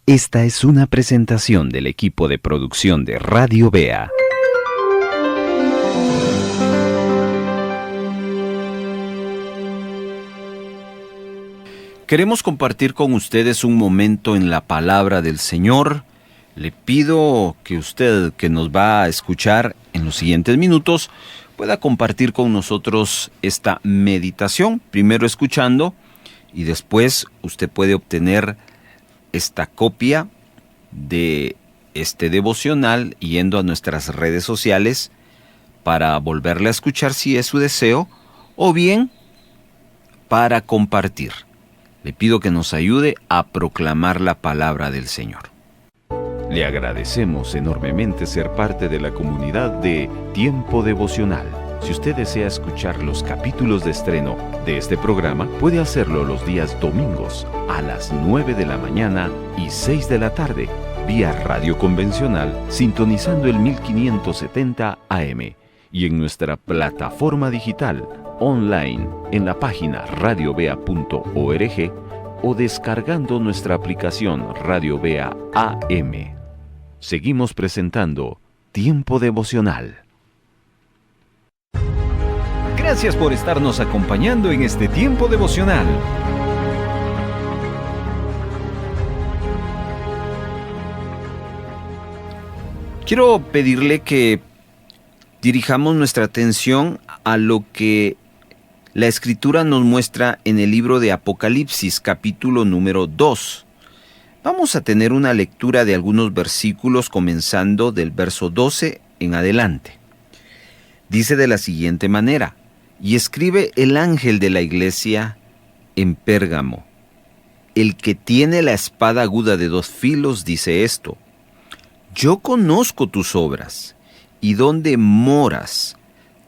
Esta es una presentación del equipo de producción de Radio Bea. Queremos compartir con ustedes un momento en la palabra del Señor. Le pido que usted, que nos va a escuchar en los siguientes minutos, pueda compartir con nosotros esta meditación, primero escuchando y después usted puede obtener esta copia de este devocional yendo a nuestras redes sociales para volverla a escuchar si es su deseo o bien para compartir. Le pido que nos ayude a proclamar la palabra del Señor. Le agradecemos enormemente ser parte de la comunidad de Tiempo Devocional. Si usted desea escuchar los capítulos de estreno de este programa, puede hacerlo los días domingos a las 9 de la mañana y 6 de la tarde, vía radio convencional, sintonizando el 1570 AM y en nuestra plataforma digital online en la página radiobea.org o descargando nuestra aplicación Radio Bea AM. Seguimos presentando Tiempo Devocional. Gracias por estarnos acompañando en este tiempo devocional. Quiero pedirle que dirijamos nuestra atención a lo que la Escritura nos muestra en el libro de Apocalipsis, capítulo número 2. Vamos a tener una lectura de algunos versículos comenzando del verso 12 en adelante. Dice de la siguiente manera: y escribe el ángel de la iglesia en Pérgamo. El que tiene la espada aguda de 2 filos dice esto: yo conozco tus obras y dónde moras,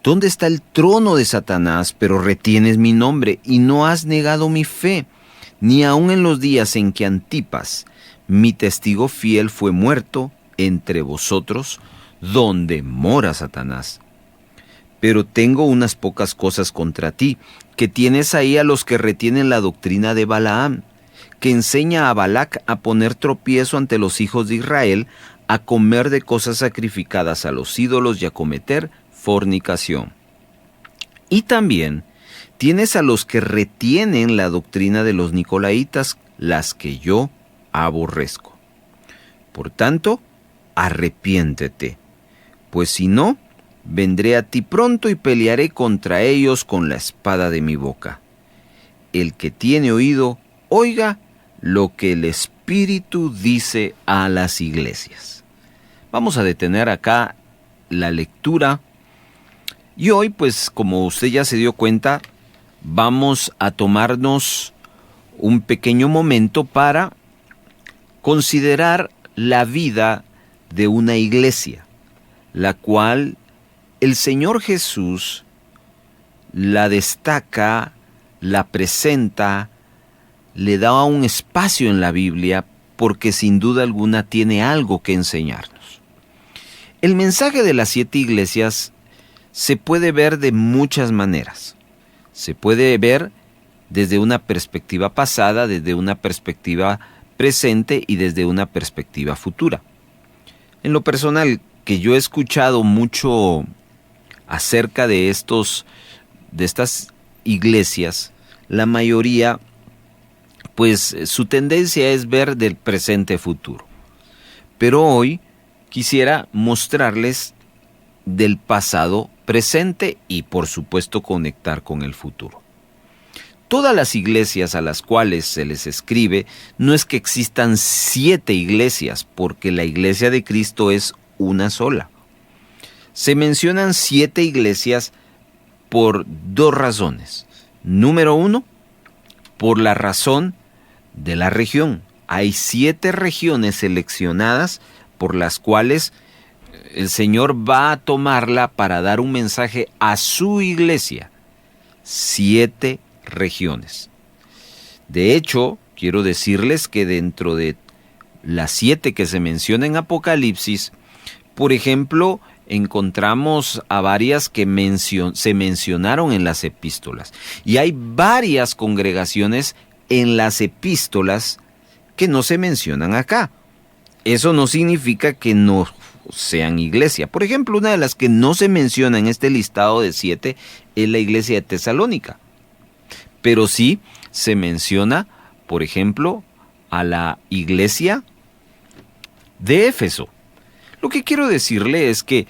dónde está el trono de Satanás, pero retienes mi nombre y no has negado mi fe, ni aun en los días en que Antipas, mi testigo fiel, fue muerto entre vosotros, donde mora Satanás. Pero tengo unas pocas cosas contra ti, que tienes ahí a los que retienen la doctrina de Balaam, que enseña a Balac a poner tropiezo ante los hijos de Israel, a comer de cosas sacrificadas a los ídolos y a cometer fornicación. Y también tienes a los que retienen la doctrina de los nicolaitas, las que yo aborrezco. Por tanto, arrepiéntete, pues si no, vendré a ti pronto y pelearé contra ellos con la espada de mi boca. El que tiene oído, oiga lo que el Espíritu dice a las iglesias. Vamos a detener acá la lectura. Y hoy, pues, como usted ya se dio cuenta, vamos a tomarnos un pequeño momento para considerar la vida de una iglesia, la cual el Señor Jesús la destaca, la presenta, le da un espacio en la Biblia porque sin duda alguna tiene algo que enseñarnos. El mensaje de las 7 iglesias se puede ver de muchas maneras. Se puede ver desde una perspectiva pasada, desde una perspectiva presente y desde una perspectiva futura. En lo personal, que yo he escuchado mucho acerca de estas iglesias, la mayoría, pues su tendencia es ver del presente futuro. Pero hoy quisiera mostrarles del pasado presente y por supuesto conectar con el futuro. Todas las iglesias a las cuales se les escribe, no es que existan 7 iglesias, porque la iglesia de Cristo es una sola. Se mencionan 7 iglesias por 2 razones. Número 1, por la razón de la región. Hay 7 regiones seleccionadas por las cuales el Señor va a tomarla para dar un mensaje a su iglesia. 7 regiones. De hecho, quiero decirles que dentro de las 7 que se mencionan en Apocalipsis, por ejemplo, encontramos a varias que se mencionaron en las epístolas. Y hay varias congregaciones en las epístolas que no se mencionan acá. Eso no significa que no sean iglesia. Por ejemplo, una de las que no se menciona en este listado de 7 es la iglesia de Tesalónica. Pero sí se menciona, por ejemplo, a la iglesia de Éfeso. Lo que quiero decirle es que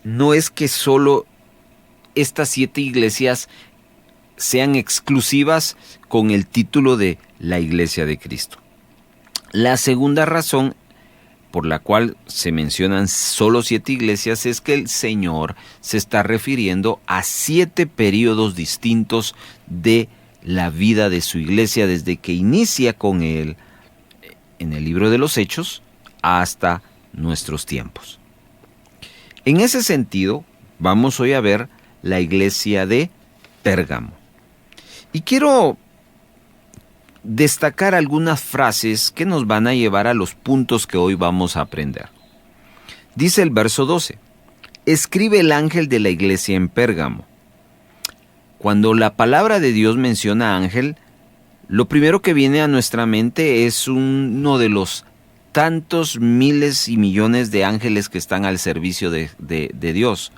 no es que solo estas 7 iglesias sean exclusivas con el título de la Iglesia de Cristo. La segunda razón por la cual se mencionan solo 7 iglesias es que el Señor se está refiriendo a 7 periodos distintos de la vida de su iglesia, desde que inicia con él en el libro de los Hechos hasta nuestros tiempos. En ese sentido, vamos hoy a ver la iglesia de Pérgamo. Y quiero destacar algunas frases que nos van a llevar a los puntos que hoy vamos a aprender. Dice el verso 12, escribe el ángel de la iglesia en Pérgamo. Cuando la palabra de Dios menciona ángel, lo primero que viene a nuestra mente es uno de los tantos miles y millones de ángeles que están al servicio de Dios,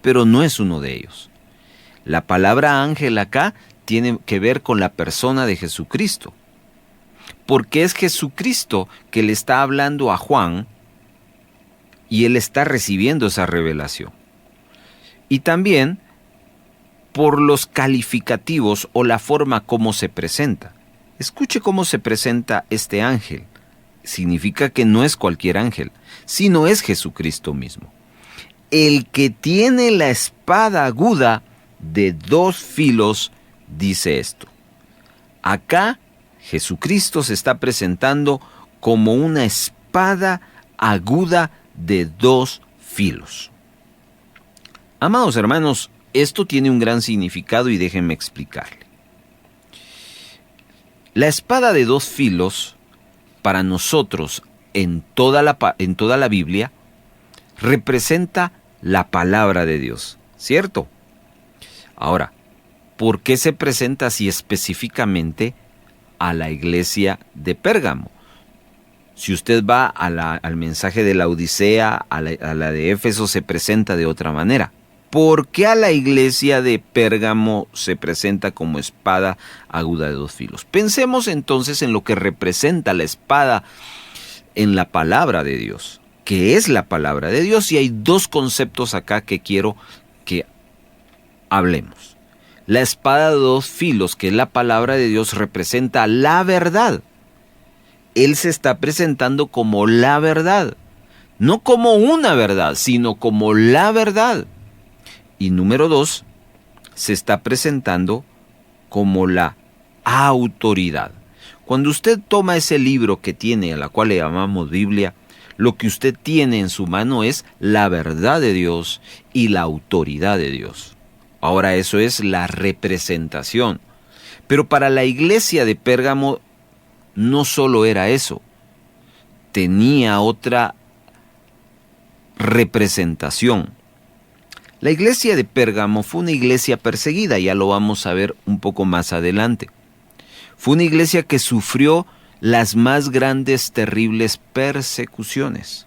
pero no es uno de ellos. La palabra ángel acá tiene que ver con la persona de Jesucristo, porque es Jesucristo que le está hablando a Juan y él está recibiendo esa revelación. Y también por los calificativos o la forma como se presenta. Escuche cómo se presenta este ángel. Significa que no es cualquier ángel, sino es Jesucristo mismo. El que tiene la espada aguda de 2 filos, dice esto. Acá Jesucristo se está presentando como una espada aguda de 2 filos. Amados hermanos, esto tiene un gran significado y déjenme explicarle. La espada de 2 filos, para nosotros, en toda la Biblia, representa la palabra de Dios, ¿cierto? Ahora, ¿por qué se presenta así específicamente a la iglesia de Pérgamo? Si usted va al mensaje de la Odisea, a la de Éfeso, se presenta de otra manera. ¿Por qué a la iglesia de Pérgamo se presenta como espada aguda de 2 filos? Pensemos entonces en lo que representa la espada en la palabra de Dios, que es la palabra de Dios, y hay 2 conceptos acá que quiero que hablemos. La espada de 2 filos, que es la palabra de Dios, representa la verdad. Él se está presentando como la verdad, no como una verdad, sino como la verdad. Y número 2, se está presentando como la autoridad. Cuando usted toma ese libro que tiene, a la cual le llamamos Biblia, lo que usted tiene en su mano es la verdad de Dios y la autoridad de Dios. Ahora, eso es la representación. Pero para la iglesia de Pérgamo no solo era eso, tenía otra representación. La iglesia de Pérgamo fue una iglesia perseguida, ya lo vamos a ver un poco más adelante. Fue una iglesia que sufrió las más grandes, terribles persecuciones.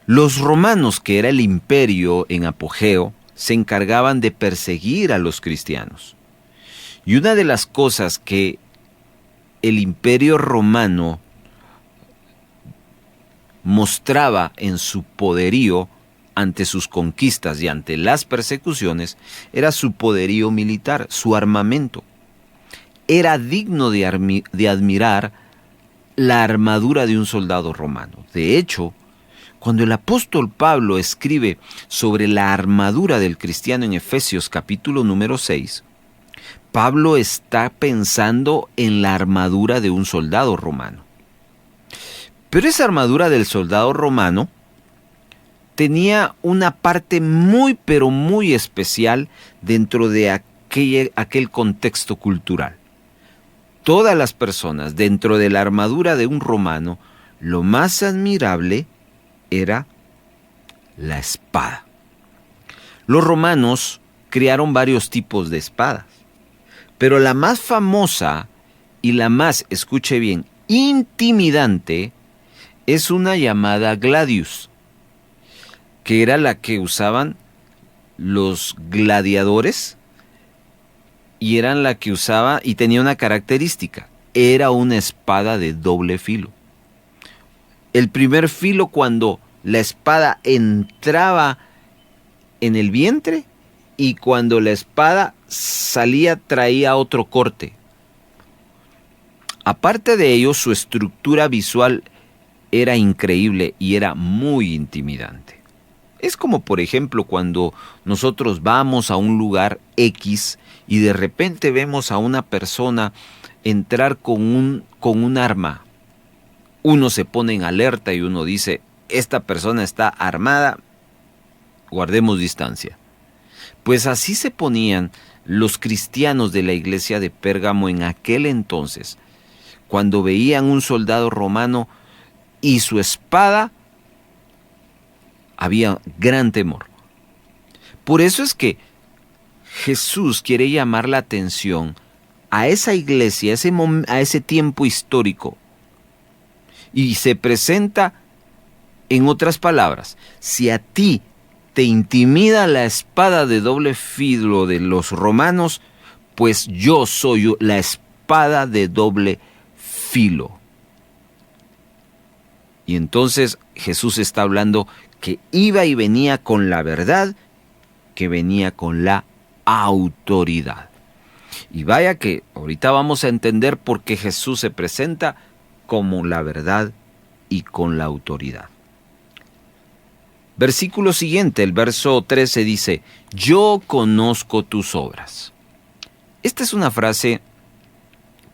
Los romanos, que era el imperio en apogeo, se encargaban de perseguir a los cristianos. Y una de las cosas que el imperio romano mostraba en su poderío ante sus conquistas y ante las persecuciones, era su poderío militar, su armamento. Era digno de admirar la armadura de un soldado romano. De hecho, cuando el apóstol Pablo escribe sobre la armadura del cristiano en Efesios capítulo número 6, Pablo está pensando en la armadura de un soldado romano. Pero esa armadura del soldado romano tenía una parte muy, pero muy especial dentro de aquel contexto cultural. Todas las personas dentro de la armadura de un romano, lo más admirable era la espada. Los romanos crearon varios tipos de espadas, pero la más famosa y la más, escuche bien, intimidante, es una llamada gladius, que era la que usaban los gladiadores, y eran la que usaba y tenía una característica: era una espada de doble filo. El primer filo, cuando la espada entraba en el vientre, y cuando la espada salía traía otro corte. Aparte de ello, su estructura visual era increíble y era muy intimidante. Es como, por ejemplo, cuando nosotros vamos a un lugar X y de repente vemos a una persona entrar con un arma. Uno se pone en alerta y uno dice: esta persona está armada, guardemos distancia. Pues así se ponían los cristianos de la iglesia de Pérgamo en aquel entonces, cuando veían un soldado romano y su espada, había gran temor. Por eso es que Jesús quiere llamar la atención a esa iglesia, a ese tiempo histórico, y se presenta en otras palabras: si a ti te intimida la espada de doble filo de los romanos, pues yo soy la espada de doble filo. Y entonces Jesús está hablando que iba y venía con la verdad, que venía con la autoridad. Y vaya que ahorita vamos a entender por qué Jesús se presenta como la verdad y con la autoridad. Versículo siguiente, el verso 13 dice: yo conozco tus obras. Esta es una frase,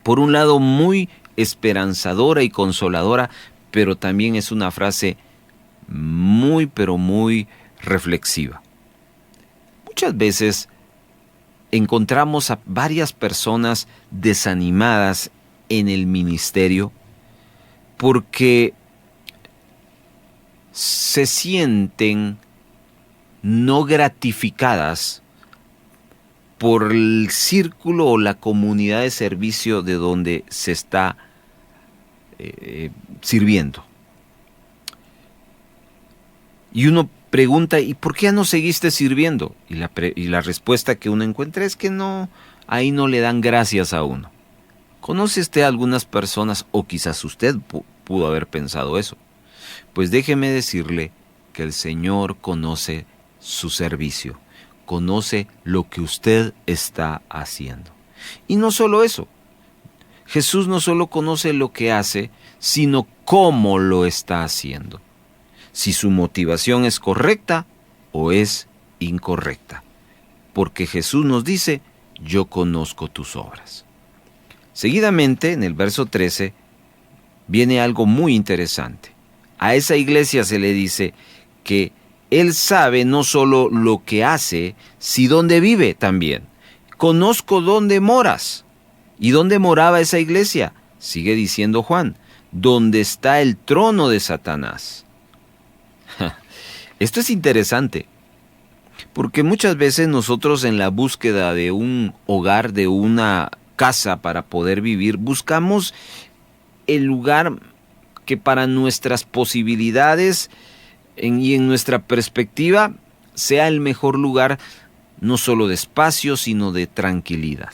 por un lado, muy esperanzadora y consoladora, pero también es una frase muy, pero muy reflexiva. Muchas veces encontramos a varias personas desanimadas en el ministerio porque se sienten no gratificadas por el círculo o la comunidad de servicio de donde se está sirviendo. Y uno pregunta: ¿y por qué ya no seguiste sirviendo? Y la respuesta que uno encuentra es que no, ahí no le dan gracias a uno. ¿Conoce usted a algunas personas, o quizás usted pudo haber pensado eso? Pues déjeme decirle que el Señor conoce su servicio, conoce lo que usted está haciendo. Y no solo eso, Jesús no solo conoce lo que hace, sino cómo lo está haciendo. Si su motivación es correcta o es incorrecta. Porque Jesús nos dice: yo conozco tus obras. Seguidamente, en el verso 13, viene algo muy interesante. A esa iglesia se le dice que Él sabe no solo lo que hace, sino dónde vive también. Conozco dónde moras. ¿Y dónde moraba esa iglesia? Sigue diciendo Juan: donde está el trono de Satanás. Esto es interesante, porque muchas veces nosotros, en la búsqueda de un hogar, de una casa para poder vivir, buscamos el lugar que para nuestras posibilidades y en nuestra perspectiva sea el mejor lugar, no solo de espacio, sino de tranquilidad.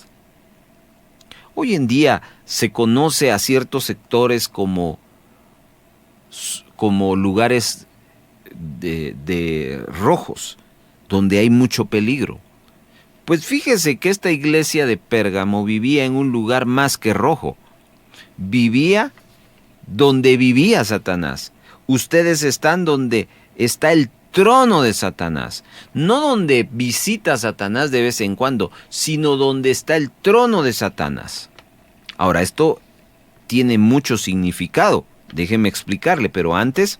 Hoy en día se conoce a ciertos sectores como lugares de rojos, donde hay mucho peligro. Pues fíjese que esta iglesia de Pérgamo vivía en un lugar más que rojo. Vivía donde vivía Satanás. Ustedes están donde está el trono de Satanás. No donde visita Satanás de vez en cuando, sino donde está el trono de Satanás. Ahora, esto tiene mucho significado. Déjeme explicarle, pero antes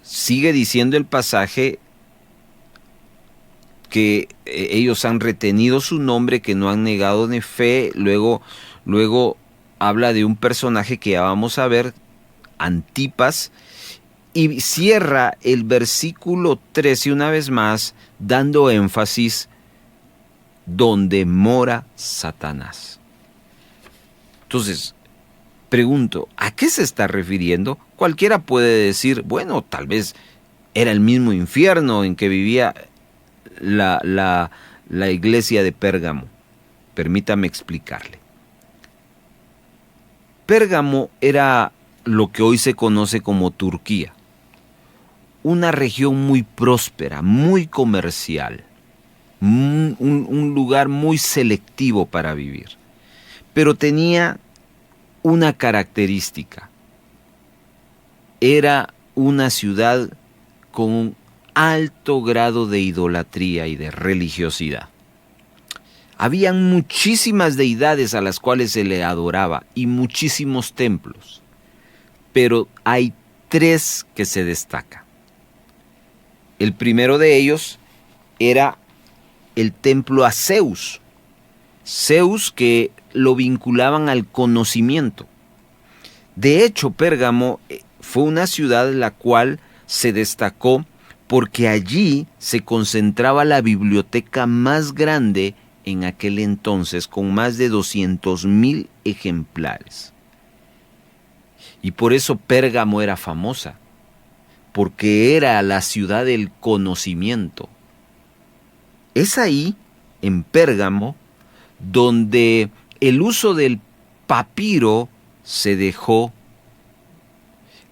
sigue diciendo el pasaje que ellos han retenido su nombre, que no han negado de fe. Luego habla de un personaje que ya vamos a ver, Antipas, y cierra el versículo 13 una vez más, dando énfasis: donde mora Satanás. Entonces, pregunto, ¿a qué se está refiriendo? Cualquiera puede decir, bueno, tal vez era el mismo infierno en que vivía la iglesia de Pérgamo. Permítame explicarle. Pérgamo era lo que hoy se conoce como Turquía, una región muy próspera, muy comercial, un lugar muy selectivo para vivir, pero tenía una característica: era una ciudad con un alto grado de idolatría y de religiosidad. Habían muchísimas deidades a las cuales se le adoraba y muchísimos templos, pero hay tres que se destacan. El primero de ellos era el templo a Zeus. Zeus, que lo vinculaban al conocimiento. De hecho, Pérgamo fue una ciudad la cual se destacó porque allí se concentraba la biblioteca más grande en aquel entonces, con más de 200,000 ejemplares. Y por eso Pérgamo era famosa, porque era la ciudad del conocimiento. Es ahí, en Pérgamo, donde el uso del papiro se dejó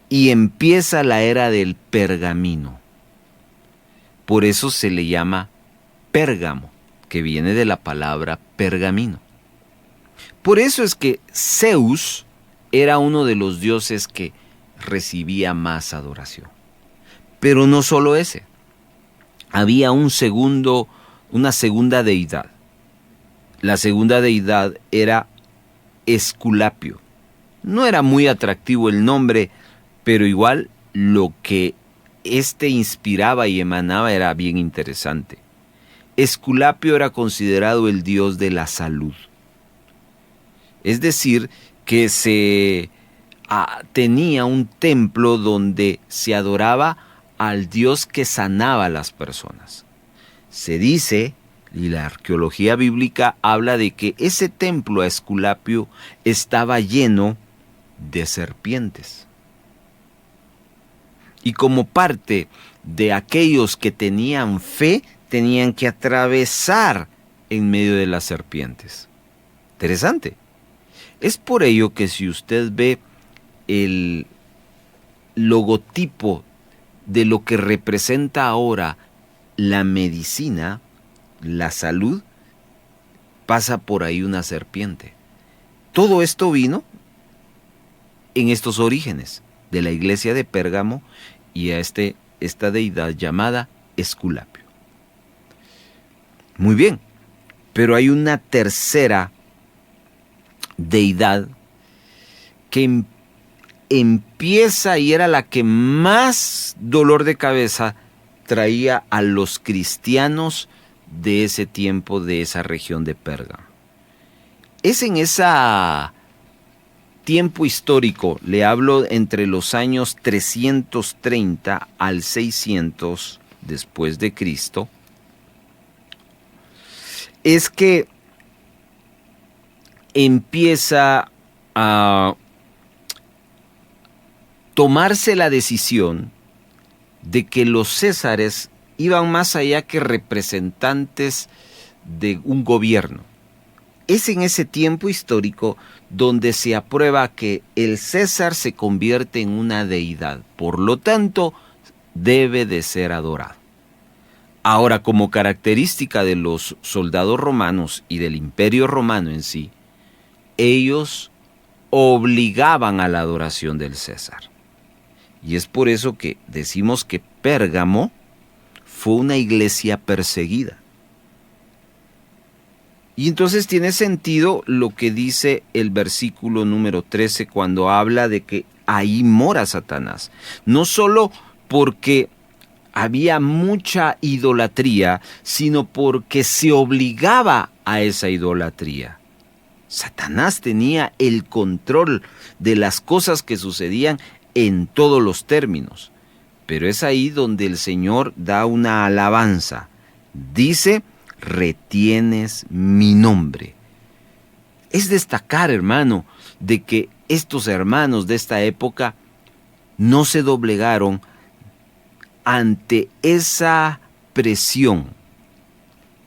y empieza la era del pergamino. Por eso se le llama Pérgamo, que viene de la palabra pergamino. Por eso es que Zeus era uno de los dioses que recibía más adoración. Pero no solo ese. Había una segunda deidad. La segunda deidad era Esculapio. No era muy atractivo el nombre, pero igual lo que éste inspiraba y emanaba era bien interesante. Esculapio era considerado el dios de la salud. Es decir, que tenía un templo donde se adoraba al dios que sanaba a las personas. Se dice, y la arqueología bíblica habla de que ese templo a Esculapio estaba lleno de serpientes. Y como parte de aquellos que tenían fe, tenían que atravesar en medio de las serpientes. Interesante. Es por ello que si usted ve el logotipo de lo que representa ahora la medicina, la salud, pasa por ahí una serpiente. Todo esto vino en estos orígenes de la iglesia de Pérgamo y a esta deidad llamada Esculapio. Muy bien, pero hay una tercera deidad que empieza y era la que más dolor de cabeza traía a los cristianos de ese tiempo, de esa región de Pérgamo. Es en ese tiempo histórico, le hablo entre los años 330 al 600 después de Cristo, es que empieza a tomarse la decisión de que los césares iban más allá que representantes de un gobierno. Es en ese tiempo histórico donde se aprueba que el César se convierte en una deidad, por lo tanto, debe de ser adorado. Ahora, como característica de los soldados romanos y del Imperio Romano en sí, ellos obligaban a la adoración del César. Y es por eso que decimos que Pérgamo fue una iglesia perseguida. Y entonces tiene sentido lo que dice el versículo número 13 cuando habla de que ahí mora Satanás. No solo porque había mucha idolatría, sino porque se obligaba a esa idolatría. Satanás tenía el control de las cosas que sucedían en todos los términos. Pero es ahí donde el Señor da una alabanza. Dice, retienes mi nombre. Es destacar, hermano, de que estos hermanos de esta época no se doblegaron ante esa presión.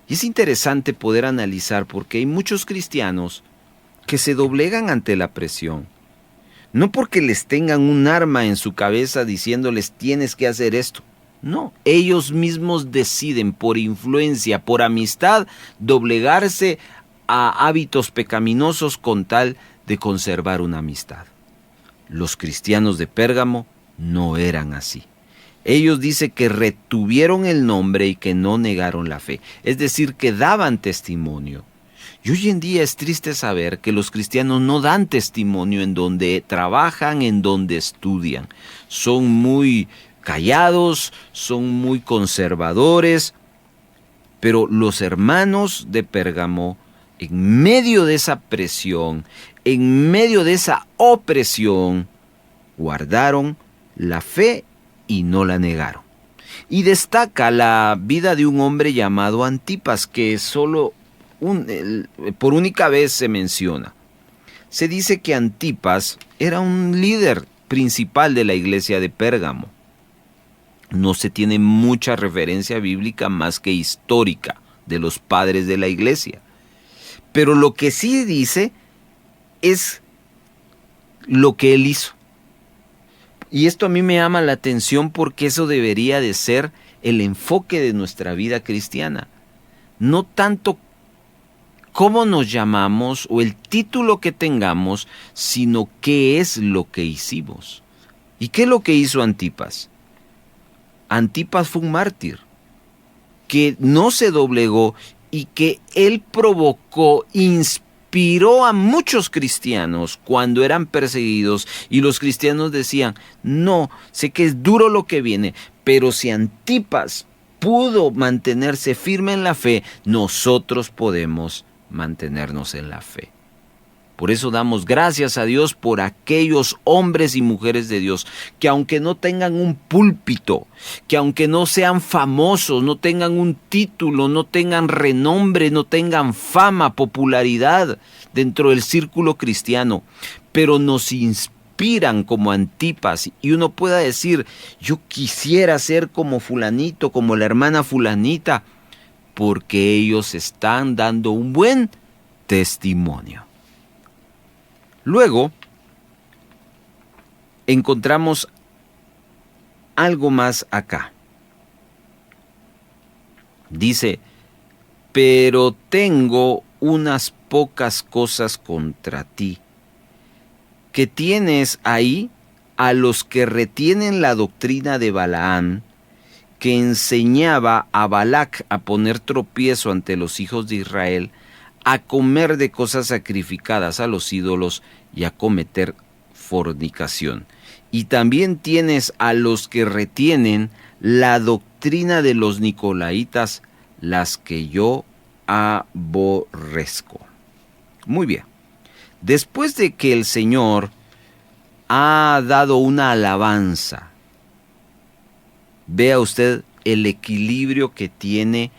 Y es interesante poder analizar porque hay muchos cristianos que se doblegan ante la presión. No porque les tengan un arma en su cabeza diciéndoles tienes que hacer esto. No, ellos mismos deciden por influencia, por amistad, doblegarse a hábitos pecaminosos con tal de conservar una amistad. Los cristianos de Pérgamo no eran así. Ellos dice que retuvieron el nombre y que no negaron la fe. Es decir, que daban testimonio. Y hoy en día es triste saber que los cristianos no dan testimonio en donde trabajan, en donde estudian. Son muy callados, son muy conservadores. Pero los hermanos de Pérgamo, en medio de esa presión, en medio de esa opresión, guardaron la fe y no la negaron. Y destaca la vida de un hombre llamado Antipas, que solo por única vez se menciona. Se dice que Antipas era un líder principal de la iglesia de Pérgamo. No se tiene mucha referencia bíblica más que histórica de los padres de la iglesia. Pero lo que sí dice es lo que él hizo. Y esto a mí me llama la atención porque eso debería de ser el enfoque de nuestra vida cristiana. No tanto cómo nos llamamos o el título que tengamos, sino qué es lo que hicimos. ¿Y qué es lo que hizo Antipas? Antipas fue un mártir que no se doblegó y que él provocó, inspiró a muchos cristianos cuando eran perseguidos y los cristianos decían, no, sé que es duro lo que viene, pero si Antipas pudo mantenerse firme en la fe, nosotros podemos mantenernos en la fe. Por eso damos gracias a Dios por aquellos hombres y mujeres de Dios que aunque no tengan un púlpito, que aunque no sean famosos, no tengan un título, no tengan renombre, no tengan fama, popularidad dentro del círculo cristiano, pero nos inspiran como Antipas y uno pueda decir, yo quisiera ser como fulanito, como la hermana fulanita, porque ellos están dando un buen testimonio. Luego, encontramos algo más acá. Dice, pero tengo unas pocas cosas contra ti, que tienes ahí a los que retienen la doctrina de Balaam, que enseñaba a Balac a poner tropiezo ante los hijos de Israel, a comer de cosas sacrificadas a los ídolos y a cometer fornicación. Y también tienes a los que retienen la doctrina de los nicolaitas, las que yo aborrezco. Muy bien. Después de que el Señor ha dado una alabanza, vea usted el equilibrio que tiene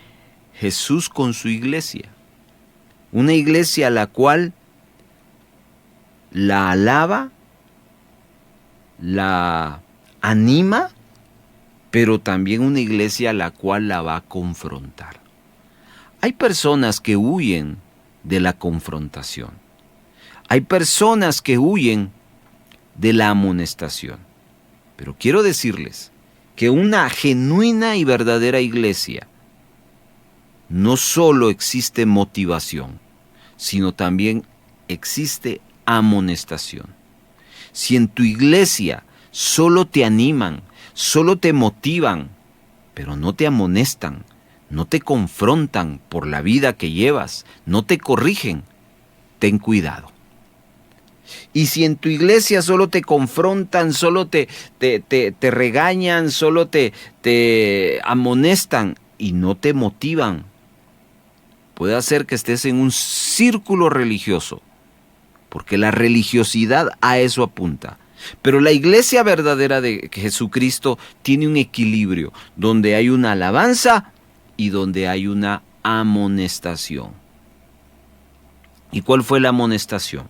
Jesús con su iglesia. Una iglesia a la cual la alaba, la anima, pero también una iglesia a la cual la va a confrontar. Hay personas que huyen de la confrontación. Hay personas que huyen de la amonestación. Pero quiero decirles que una genuina y verdadera iglesia no solo existe motivación, sino también existe amonestación. Si en tu iglesia solo te animan, solo te motivan, pero no te amonestan, no te confrontan por la vida que llevas, no te corrigen, ten cuidado. Y si en tu iglesia solo te confrontan, solo te regañan, solo te amonestan y no te motivan, puede hacer que estés en un círculo religioso, porque la religiosidad a eso apunta. Pero la iglesia verdadera de Jesucristo tiene un equilibrio, donde hay una alabanza y donde hay una amonestación. ¿Y cuál fue la amonestación?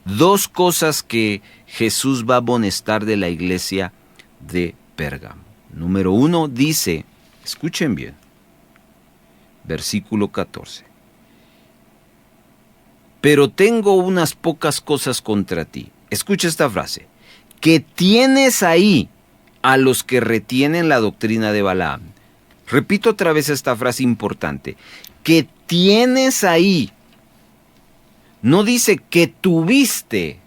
2 cosas que Jesús va a amonestar de la iglesia de Pérgamo. Número 1 dice, escuchen bien, versículo 14. Pero tengo unas pocas cosas contra ti. Escucha esta frase. Que tienes ahí a los que retienen la doctrina de Balaam. Repito otra vez esta frase importante. Que tienes ahí. No dice que tuviste.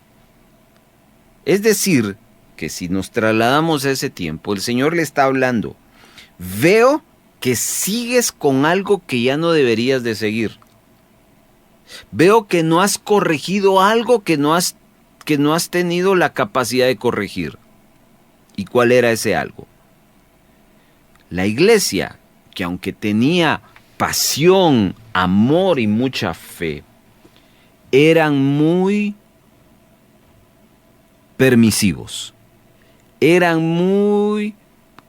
Es decir, que si nos trasladamos a ese tiempo, el Señor le está hablando. Veo que sigues con algo que ya no deberías de seguir. Veo que no has corregido algo que no has tenido la capacidad de corregir. ¿Y cuál era ese algo? La iglesia, que aunque tenía pasión, amor y mucha fe, eran muy permisivos, eran muy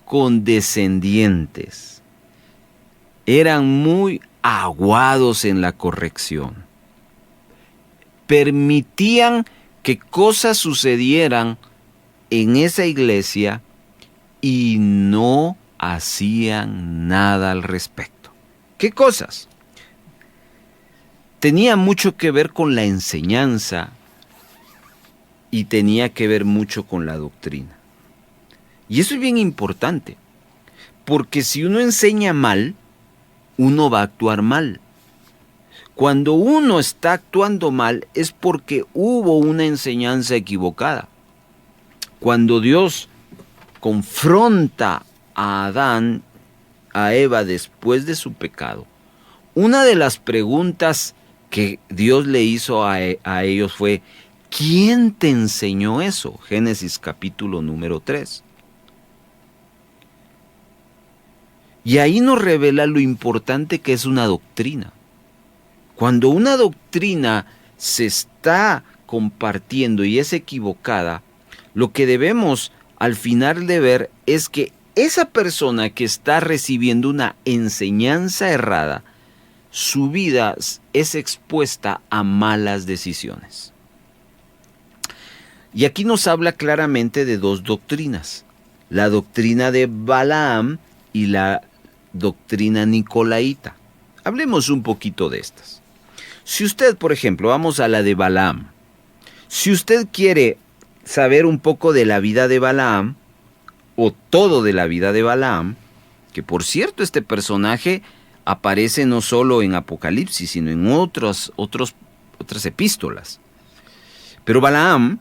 condescendientes, eran muy aguados en la corrección. Permitían que cosas sucedieran en esa iglesia y no hacían nada al respecto. ¿Qué cosas? Tenía mucho que ver con la enseñanza y tenía que ver mucho con la doctrina. Y eso es bien importante, porque si uno enseña mal, uno va a actuar mal. Cuando uno está actuando mal es porque hubo una enseñanza equivocada. Cuando Dios confronta a Adán, a Eva después de su pecado, una de las preguntas que Dios le hizo a ellos fue, ¿quién te enseñó eso? Génesis capítulo número 3. Y ahí nos revela lo importante que es una doctrina. Cuando una doctrina se está compartiendo y es equivocada, lo que debemos al final de ver es que esa persona que está recibiendo una enseñanza errada, su vida es expuesta a malas decisiones. Y aquí nos habla claramente de 2 doctrinas, la doctrina de Balaam y la doctrina nicolaíta. Hablemos un poquito de estas. Si usted, por ejemplo, vamos a la de Balaam, si usted quiere saber un poco de la vida de Balaam, o todo de la vida de Balaam, que por cierto este personaje aparece no solo en Apocalipsis, sino en otras epístolas. Pero Balaam,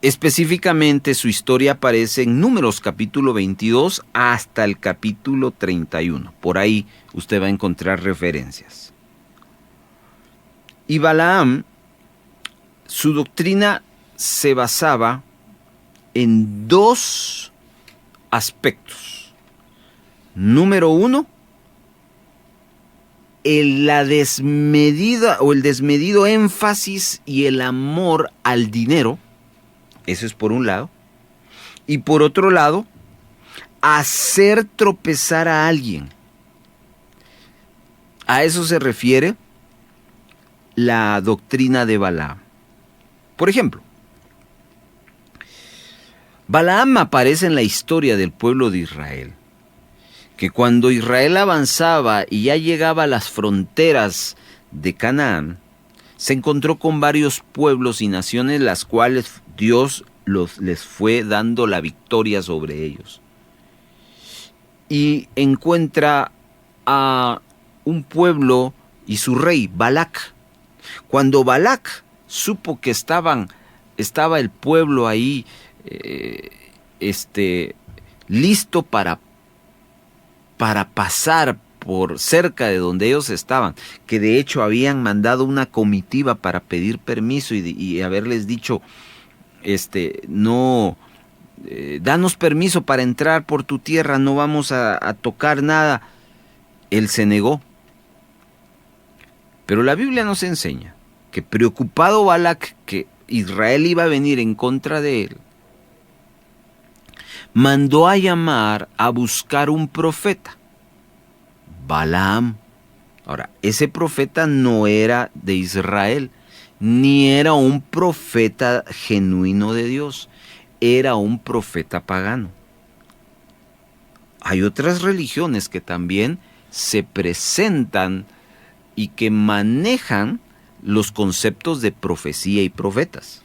específicamente su historia aparece en Números capítulo 22 hasta el capítulo 31. Por ahí usted va a encontrar referencias. Y Balaam, su doctrina se basaba en 2 aspectos. Número 1, el desmedido énfasis y el amor al dinero. Eso es por un lado. Y por otro lado, hacer tropezar a alguien. A eso se refiere la doctrina de Balaam. Por ejemplo, Balaam aparece en la historia del pueblo de Israel, que cuando Israel avanzaba y ya llegaba a las fronteras de Canaán, se encontró con varios pueblos y naciones las cuales Dios les fue dando la victoria sobre ellos. Y encuentra a un pueblo y su rey, Balac. Cuando Balac supo que estaba el pueblo ahí listo para pasar por cerca de donde ellos estaban, que de hecho habían mandado una comitiva para pedir permiso y haberles dicho, danos permiso para entrar por tu tierra, no vamos a tocar nada. Él se negó. Pero la Biblia nos enseña que preocupado Balac que Israel iba a venir en contra de él, mandó a llamar a buscar un profeta, Balaam. Ahora, ese profeta no era de Israel, ni era un profeta genuino de Dios, era un profeta pagano. Hay otras religiones que también se presentan y que manejan los conceptos de profecía y profetas.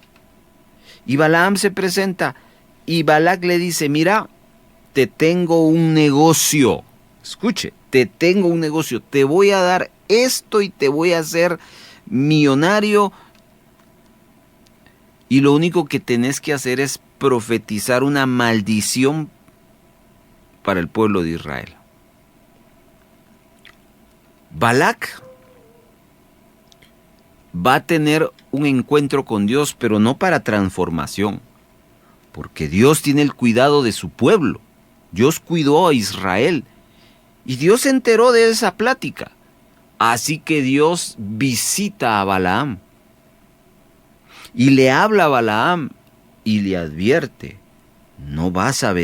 Y Balaam se presenta y Balac le dice, mira, te tengo un negocio. Escuche, te tengo un negocio, te voy a dar esto y te voy a hacer millonario. Y lo único que tenés que hacer es profetizar una maldición para el pueblo de Israel. Balac va a tener un encuentro con Dios, pero no para transformación, porque Dios tiene el cuidado de su pueblo. Dios cuidó a Israel y Dios se enteró de esa plática. Así que Dios visita a Balaam y le habla a Balaam y le advierte, no vas a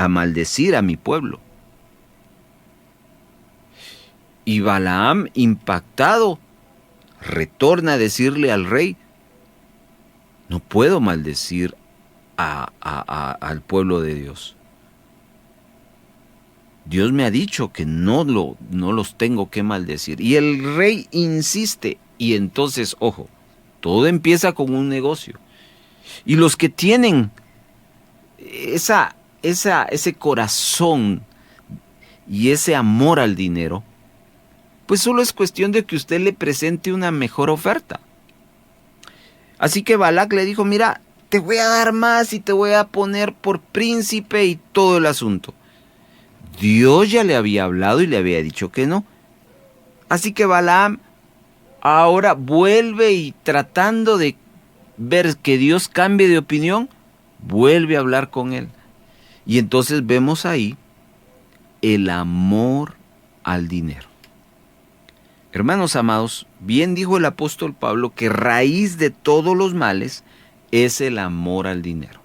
maldecir a mi pueblo. Y Balaam, impactado, retorna a decirle al rey, no puedo maldecir al pueblo de Dios. Dios me ha dicho que no los tengo que maldecir. Y el rey insiste. Y entonces, ojo, todo empieza con un negocio. Y los que tienen ese corazón y ese amor al dinero, pues solo es cuestión de que usted le presente una mejor oferta. Así que Balac le dijo, mira, te voy a dar más y te voy a poner por príncipe y todo el asunto. Dios ya le había hablado y le había dicho que no. Así que Balaam ahora vuelve y tratando de ver que Dios cambie de opinión, vuelve a hablar con él. Y entonces vemos ahí el amor al dinero. Hermanos amados, bien dijo el apóstol Pablo que raíz de todos los males es el amor al dinero.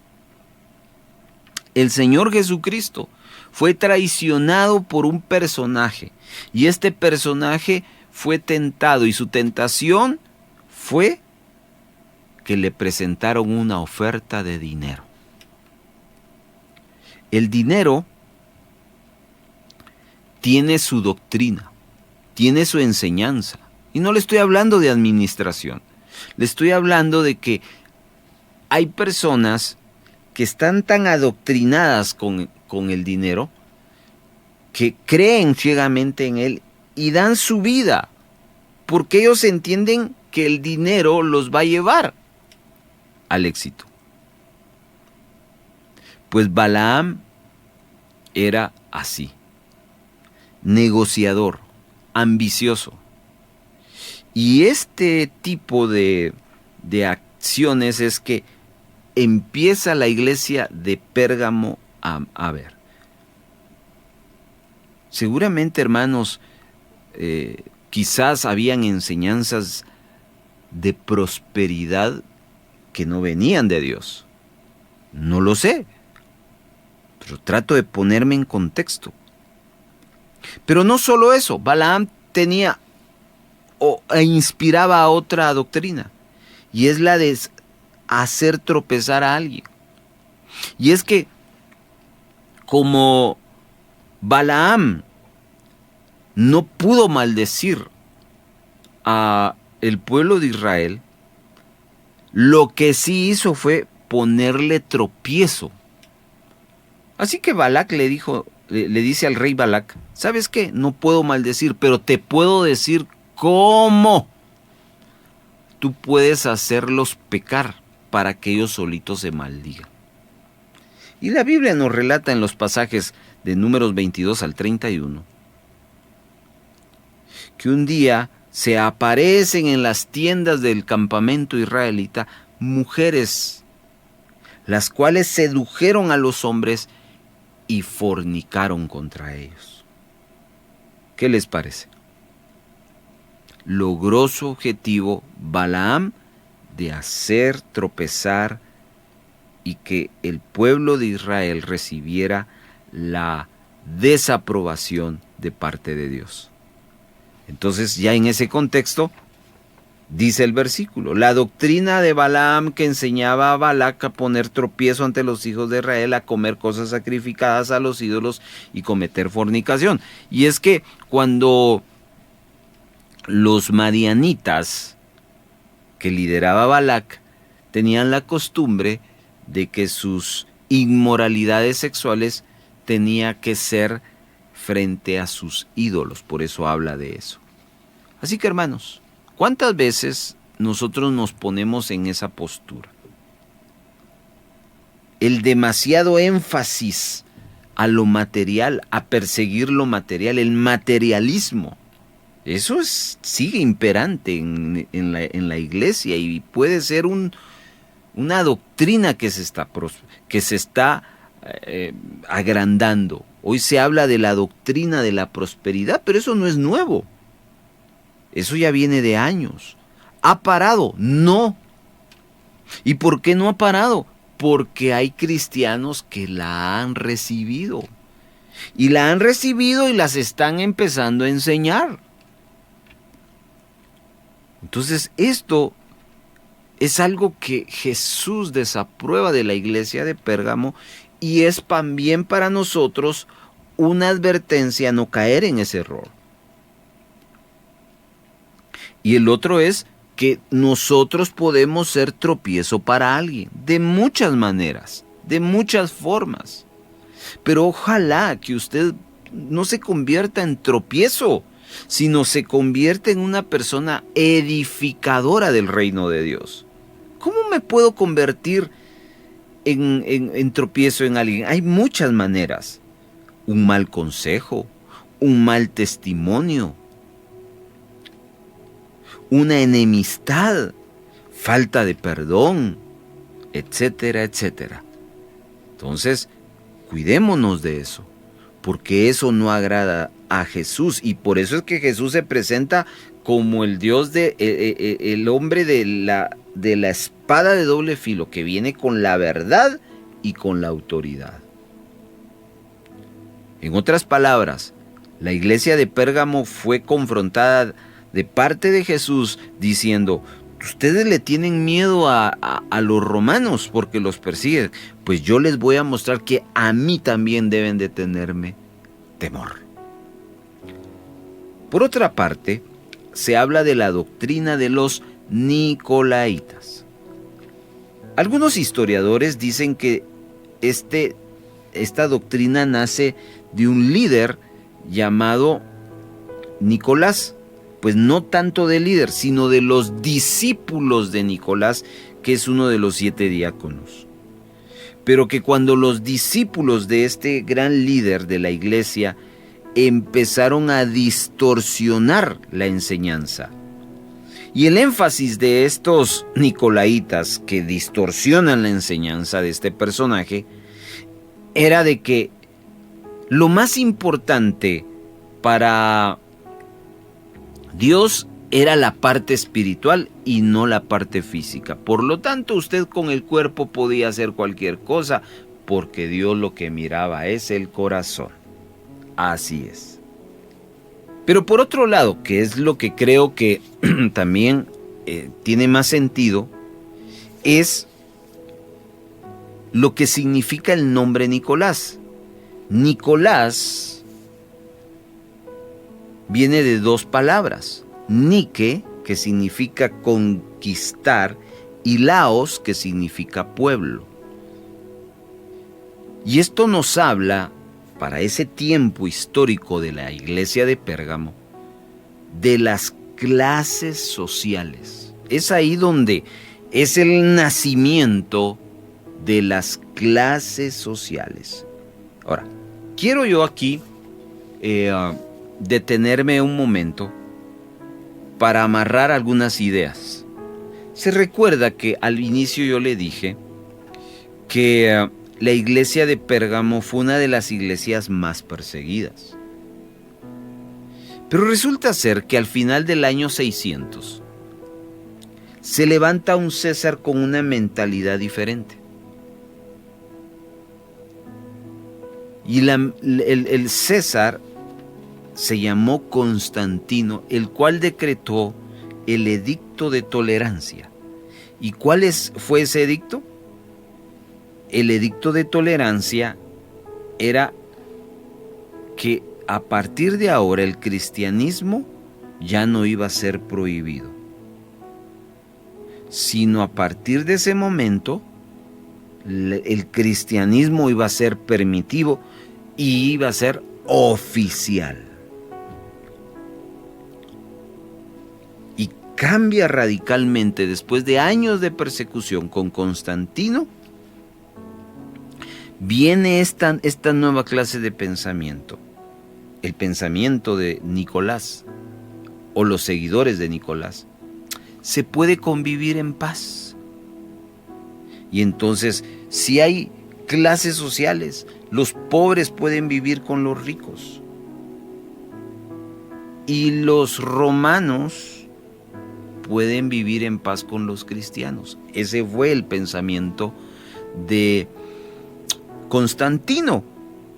El Señor Jesucristo fue traicionado por un personaje y este personaje fue tentado y su tentación fue que le presentaron una oferta de dinero. El dinero tiene su doctrina, tiene su enseñanza. Y no le estoy hablando de administración. Le estoy hablando de que hay personas que están tan adoctrinadas con el dinero que creen ciegamente en él y dan su vida porque ellos entienden que el dinero los va a llevar al éxito. Pues Balaam era así, negociador, ambicioso. Y este tipo de acciones es que empieza la iglesia de Pérgamo a ver. Seguramente, hermanos, quizás habían enseñanzas de prosperidad que no venían de Dios. No lo sé, pero trato de ponerme en contexto. Pero no solo eso, Balaam tenía e inspiraba a otra doctrina, y es la de hacer tropezar a alguien. Y es que como Balaam no pudo maldecir a el pueblo de Israel, lo que sí hizo fue ponerle tropiezo. Así que Balac le dice al rey Balac, ¿sabes qué? No puedo maldecir, pero te puedo decir cómo tú puedes hacerlos pecar para que ellos solitos se maldigan. Y la Biblia nos relata en los pasajes de Números 22 al 31 que un día se aparecen en las tiendas del campamento israelita mujeres, las cuales sedujeron a los hombres y fornicaron contra ellos. ¿Qué les parece? Logró su objetivo Balaam de hacer tropezar y que el pueblo de Israel recibiera la desaprobación de parte de Dios. Entonces, ya en ese contexto, Dice el versículo: la doctrina de Balaam, que enseñaba a Balac a poner tropiezo ante los hijos de Israel, a comer cosas sacrificadas a los ídolos y cometer fornicación. Y es que cuando los madianitas, que lideraba Balac, tenían la costumbre de que sus inmoralidades sexuales tenía que ser frente a sus ídolos. Por eso habla de eso. Así que, hermanos, ¿cuántas veces nosotros nos ponemos en esa postura? El demasiado énfasis a lo material, a perseguir lo material, el materialismo. Eso sigue imperante en la iglesia y puede ser una doctrina que se está agrandando. Hoy se habla de la doctrina de la prosperidad, pero eso no es nuevo. Eso ya viene de años. ¿Ha parado? No. ¿Y por qué no ha parado? Porque hay cristianos que la han recibido. Y la han recibido y las están empezando a enseñar. Entonces, esto es algo que Jesús desaprueba de la iglesia de Pérgamo y es también para nosotros una advertencia a no caer en ese error. Y el otro es que nosotros podemos ser tropiezo para alguien, de muchas maneras, de muchas formas. Pero ojalá que usted no se convierta en tropiezo, sino se convierte en una persona edificadora del reino de Dios. ¿Cómo me puedo convertir en tropiezo en alguien? Hay muchas maneras. Un mal consejo, un mal testimonio, una enemistad, falta de perdón, etcétera, etcétera. Entonces, cuidémonos de eso, porque eso no agrada a Jesús, y por eso es que Jesús se presenta como el Dios el hombre de la espada de doble filo, que viene con la verdad y con la autoridad. En otras palabras, la iglesia de Pérgamo fue confrontada de parte de Jesús diciendo: ustedes le tienen miedo a los romanos porque los persiguen. Pues yo les voy a mostrar que a mí también deben de tenerme temor. Por otra parte, se habla de la doctrina de los nicolaitas. Algunos historiadores dicen que esta doctrina nace de un líder llamado Nicolás. Pues no tanto del líder, sino de los discípulos de Nicolás, que es uno de los 7 diáconos. Pero que cuando los discípulos de este gran líder de la iglesia empezaron a distorsionar la enseñanza, y el énfasis de estos nicolaitas que distorsionan la enseñanza de este personaje era de que lo más importante para Dios era la parte espiritual y no la parte física. Por lo tanto, usted con el cuerpo podía hacer cualquier cosa, porque Dios lo que miraba es el corazón. Así es. Pero por otro lado, que es lo que creo que también tiene más sentido, es lo que significa el nombre Nicolás. Nicolás viene de 2 palabras: Nike, que significa conquistar, y Laos, que significa pueblo. Y esto nos habla, para ese tiempo histórico de la iglesia de Pérgamo, de las clases sociales. Es ahí donde es el nacimiento de las clases sociales. Ahora, quiero yo aquí detenerme un momento para amarrar algunas ideas. Se recuerda que al inicio yo le dije que la iglesia de Pérgamo fue una de las iglesias más perseguidas. Pero resulta ser que al final del año 600 se levanta un César con una mentalidad diferente. Y el César se llamó Constantino, el cual decretó el edicto edicto de tolerancia. ¿Y cuál fue ese edicto? El edicto de tolerancia era que a partir de ahora el cristianismo ya no iba a ser prohibido, sino a partir de ese momento el cristianismo iba a ser permitivo y iba a ser oficial. Y cambia radicalmente después de años de persecución con Constantino. Viene esta nueva clase de pensamiento, el pensamiento de Nicolás o los seguidores de Nicolás. Se puede convivir en paz. Y entonces, si hay clases sociales, los pobres pueden vivir con los ricos. Y los romanos pueden vivir en paz con los cristianos. Ese fue el pensamiento de Constantino,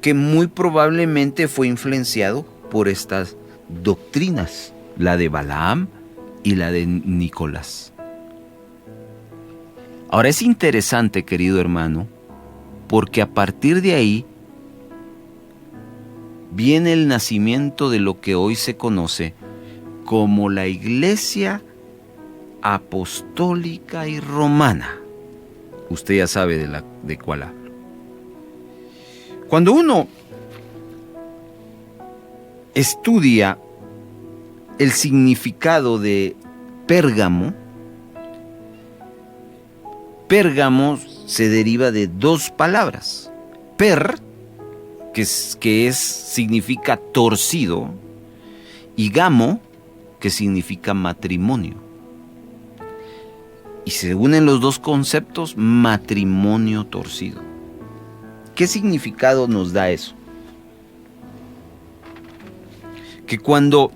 que muy probablemente fue influenciado por estas doctrinas, la de Balaam y la de Nicolás. Ahora es interesante, querido hermano, porque a partir de ahí viene el nacimiento de lo que hoy se conoce como la Iglesia Apostólica y Romana. Usted ya sabe de cuál hablo. Cuando uno estudia el significado de Pérgamo, Pérgamo se deriva de dos palabras. Per, que significa torcido, y gamo, que significa matrimonio. Y se unen los dos conceptos, matrimonio torcido. ¿Qué significado nos da eso? Que cuando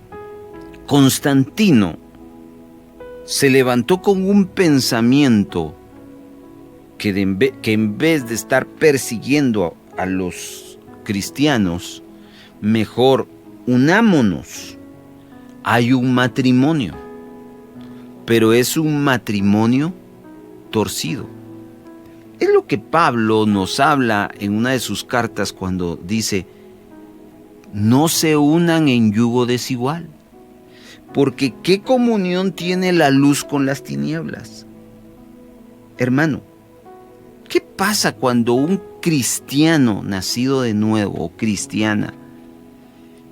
Constantino se levantó con un pensamiento que en vez de estar persiguiendo a los cristianos, mejor unámonos. Hay un matrimonio, pero es un matrimonio torcido. Es lo que Pablo nos habla en una de sus cartas cuando dice: no se unan en yugo desigual, porque ¿qué comunión tiene la luz con las tinieblas? Hermano, ¿qué pasa cuando un cristiano nacido de nuevo o cristiana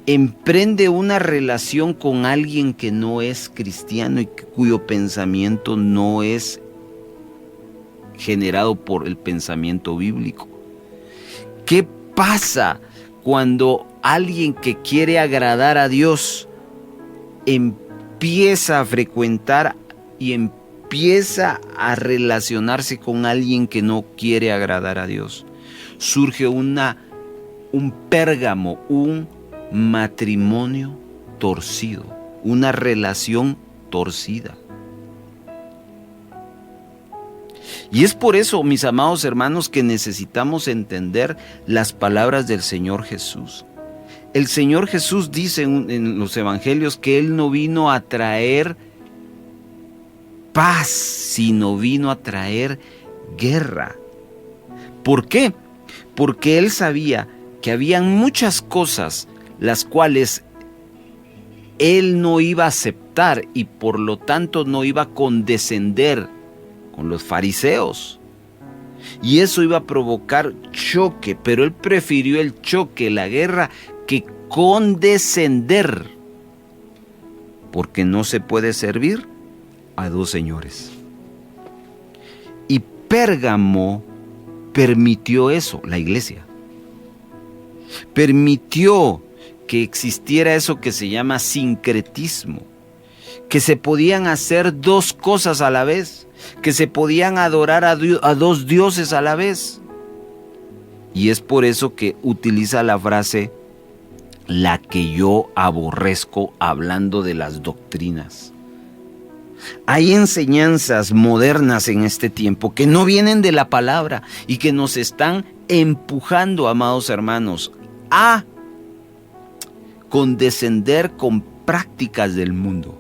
emprende una relación con alguien que no es cristiano y cuyo pensamiento no es generado por el pensamiento bíblico? ¿Qué pasa cuando alguien que quiere agradar a Dios empieza a frecuentar y empieza a relacionarse con alguien que no quiere agradar a Dios? Surge un Pérgamo, un matrimonio torcido, una relación torcida. Y es por eso, mis amados hermanos, que necesitamos entender las palabras del Señor Jesús. El Señor Jesús dice en los evangelios que Él no vino a traer paz, sino vino a traer guerra. ¿Por qué? Porque Él sabía que habían muchas cosas las cuales Él no iba a aceptar y por lo tanto no iba a condescender con los fariseos. Y eso iba a provocar choque, pero Él prefirió el choque, la guerra, que condescender, porque no se puede servir a dos señores. Y Pérgamo permitió eso, la iglesia. Permitió que existiera eso que se llama sincretismo, que se podían hacer dos cosas a la vez, que se podían adorar a dos dioses a la vez. Y es por eso que utiliza la frase la que yo aborrezco, hablando de las doctrinas. Hay enseñanzas modernas en este tiempo que no vienen de la palabra y que nos están empujando, amados hermanos, a condescender con prácticas del mundo.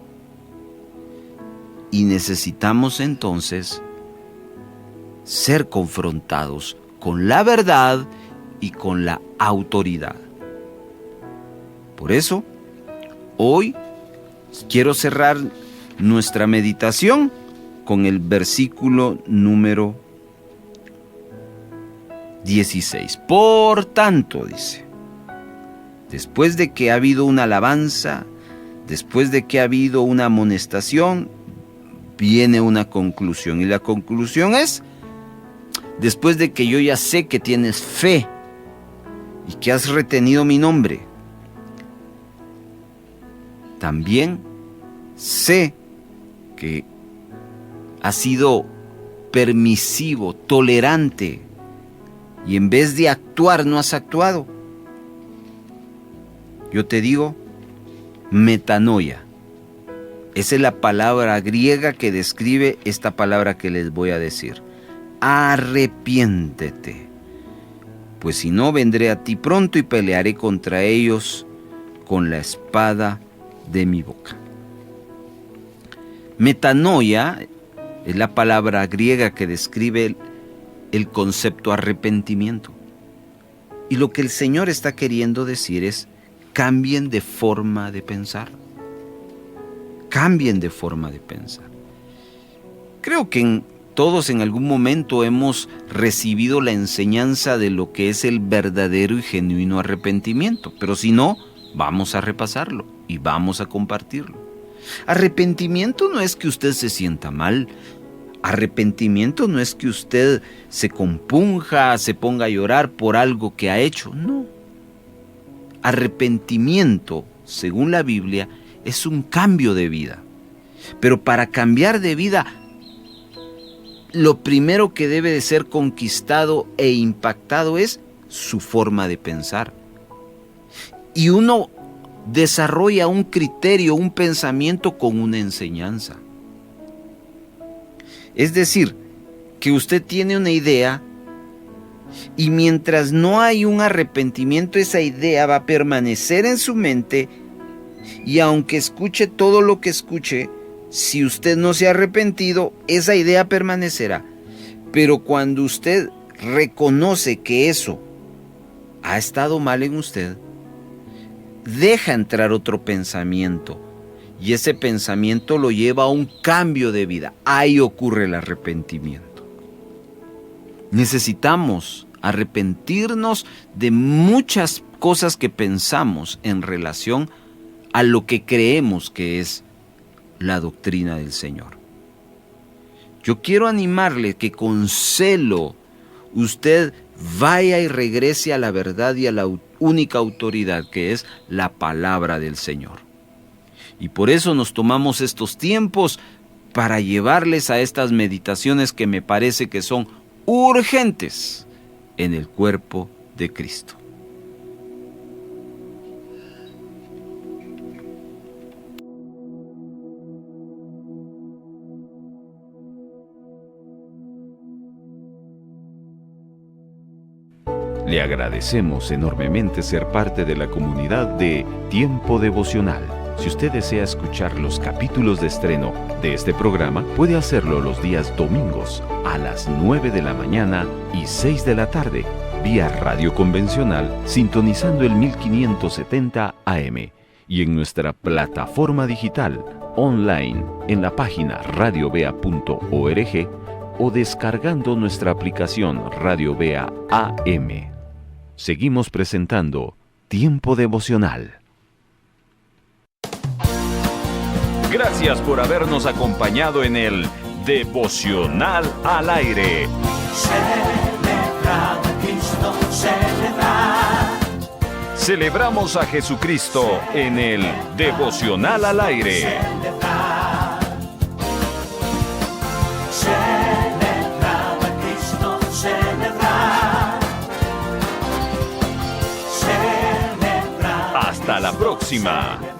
Y necesitamos entonces ser confrontados con la verdad y con la autoridad. Por eso, hoy quiero cerrar nuestra meditación con el versículo número 16. Por tanto, dice, después de que ha habido una alabanza, después de que ha habido una amonestación, viene una conclusión. Y la conclusión es, después de que yo ya sé que tienes fe y que has retenido mi nombre, también sé que has sido permisivo, tolerante, y en vez de actuar no has actuado. Yo te digo, metanoia. Esa es la palabra griega que describe esta palabra que les voy a decir. Arrepiéntete, pues si no, vendré a ti pronto y pelearé contra ellos con la espada de mi boca. Metanoia es la palabra griega que describe el concepto arrepentimiento. Y lo que el Señor está queriendo decir es, cambien de forma de pensar. Cambien de forma de pensar. Creo que todos en algún momento hemos recibido la enseñanza de lo que es el verdadero y genuino arrepentimiento, pero si no, vamos a repasarlo y vamos a compartirlo. Arrepentimiento no es que usted se sienta mal. Arrepentimiento no es que usted se compunja, se ponga a llorar por algo que ha hecho. No. Arrepentimiento, según la Biblia, es un cambio de vida. Pero para cambiar de vida, lo primero que debe de ser conquistado e impactado es su forma de pensar. Y uno desarrolla un criterio, un pensamiento con una enseñanza. Es decir, que usted tiene una idea y mientras no hay un arrepentimiento, esa idea va a permanecer en su mente y aunque escuche todo lo que escuche, si usted no se ha arrepentido, esa idea permanecerá. Pero cuando usted reconoce que eso ha estado mal en usted, deja entrar otro pensamiento y ese pensamiento lo lleva a un cambio de vida. Ahí ocurre el arrepentimiento. Necesitamos arrepentirnos de muchas cosas que pensamos en relación a lo que creemos que es la doctrina del Señor. Yo quiero animarle que con celo usted vaya y regrese a la verdad y a la única autoridad que es la palabra del Señor. Y por eso nos tomamos estos tiempos para llevarles a estas meditaciones que me parece que son urgentes en el cuerpo de Cristo. Le agradecemos enormemente ser parte de la comunidad de Tiempo Devocional. Si usted desea escuchar los capítulos de estreno de este programa, puede hacerlo los días domingos a las 9 de la mañana y 6 de la tarde, vía radio convencional, sintonizando el 1570 AM y en nuestra plataforma digital online en la página radiovea.org o descargando nuestra aplicación Radio Vea AM. Seguimos presentando Tiempo Devocional. Gracias por habernos acompañado en el Devocional al Aire. Celebrar a Cristo, celebrar. Celebramos a Jesucristo en el Devocional al Aire. Celebrar. Celebrar a Cristo, celebrar. Celebrar. Hasta la próxima.